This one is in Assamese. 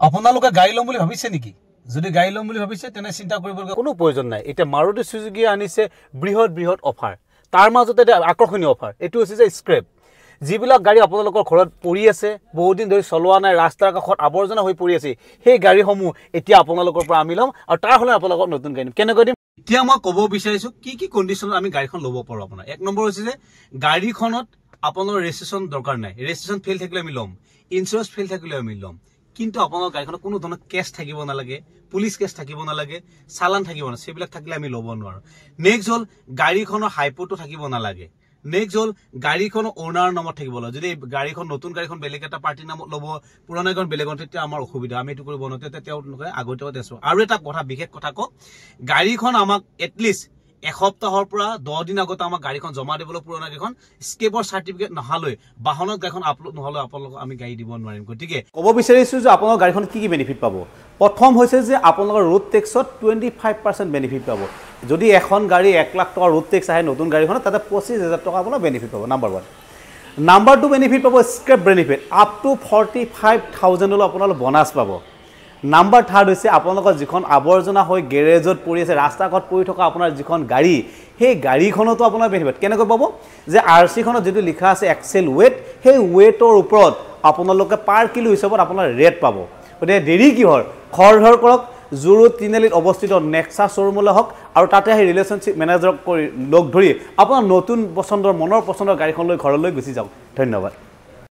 আপোনালোকে গাড়ী ল'ম বুলি ভাবিছে নেকি? যদি গাড়ী ল'ম বুলি ভাবিছে তেনে চিন্তা কৰিবলগীয়া কোনো প্ৰয়োজন নাই। এতিয়া মাৰুতি চুজুকিয়ে আনিছে বৃহৎ অফাৰ, তাৰ মাজতে আকৰ্ষণীয় অফাৰ। এইটো হৈছে যে স্ক্ৰেপ, যিবিলাক গাড়ী আপোনালোকৰ ঘৰত পৰি আছে, বহুত দিন ধৰি চলোৱা নাই, ৰাস্তাৰ কাষত আৱৰ্জনা হৈ পৰি আছে, সেই গাড়ীসমূহ এতিয়া আপোনালোকৰ পৰা আমি ল'ম আৰু তাৰ হ'লে আপোনালোকক নতুন গাড়ী দিম। কেনেকৈ দিম? এতিয়া মই ক'ব বিচাৰিছোঁ কি কণ্ডিশ্যনত আমি গাড়ীখন ল'ব পাৰোঁ। আপোনাৰ এক নম্বৰ হৈছে যে গাড়ীখনত আপোনাৰ ৰেজিষ্ট্ৰেশ্যন দৰকাৰ নাই, ৰেজিষ্ট্ৰেশ্যন ফেইল থাকিলে আমি ল'ম, ইঞ্চুৰেঞ্চ ফেইল থাকিলে আমি ল'ম। কিন্তু আপোনালোকৰ গাড়ীখনত কোনো ধৰণৰ কেছ থাকিব নালাগে, পুলিচ কেছ থাকিব নালাগে, চালান থাকিব নালাগে, সেইবিলাক থাকিলে আমি ল'ব নোৱাৰোঁ। নেক্সট হ'ল গাড়ীখনৰ হাইপটো থাকিব নালাগে। নেক্সট হ'ল গাড়ীখন অ'নাৰৰ নামত থাকিব লাগে। যদি গাড়ীখন নতুন গাড়ীখন বেলেগ এটা পাৰ্টিৰ নামত ল'ব, পুৰণা গাড়ীখন বেলেগত, তেতিয়া আমাৰ অসুবিধা, আমি এইটো কৰিব নোৱাৰোঁ। তেতিয়া তেওঁলোকে আগতীয়াকৈ আছোঁ। আৰু এটা কথা, বিশেষ কথা কওঁ, গাড়ীখন আমাক এটলিষ্ট এসপ্তাহৰ পৰা 10 দিন আগতে আমাক গাড়ীখন জমা দিবলৈ, পুৰণা গাড়ীখন স্কেপৰ চাৰ্টিফিকেট নহালৈ, বাহনত গাড়ীখন আপলোড নহ'লে আপোনালোকক আমি গাড়ী দিব নোৱাৰিম। গতিকে ক'ব বিচাৰিছোঁ যে আপোনালোকৰ গাড়ীখন কি বেনিফিট পাব। প্ৰথম হৈছে যে আপোনালোকৰ ৰোড টেক্সত 25% বেনিফিট পাব। যদি এখন গাড়ী 1 লাখ টকা ৰোড টেক্স আহে নতুন গাড়ীখনত, তাতে 25,000 টকা আপোনাৰ বেনিফিট পাব। নাম্বাৰ 1। নাম্বাৰ 2 বেনিফিট পাব স্ক্ৰেপ বেনিফিট, আপ টু 45,000 আপোনালোক বনাছ পাব। নাম্বাৰ 3 হৈছে আপোনালোকৰ যিখন আৱৰ্জনা হৈ গেৰেজত পৰি আছে, ৰাস্তা ঘাট পৰি থকা আপোনাৰ যিখন গাড়ী, সেই গাড়ীখনতো আপোনাৰ বেনিফিট কেনেকৈ পাব, যে RC খনত যিটো লিখা আছে এক্সেল ৱেট, সেই ৱেটৰ ওপৰত আপোনালোকে পাৰ কিলো হিচাপত আপোনাৰ ৰেট পাব। গতিকে দেৰি কিহৰ, খৰধৰ কৰক, জুৰু তিনিআলিত অৱস্থিত নেক্সা শ্ব'ৰুমলৈ হওক আৰু তাতে সেই ৰিলেশ্যনশ্বিপ মেনেজাৰক লগ ধৰি আপোনাৰ নতুন পচন্দৰ, মনৰ পচন্দৰ গাড়ীখন লৈ ঘৰলৈ গুচি যাওক। ধন্যবাদ।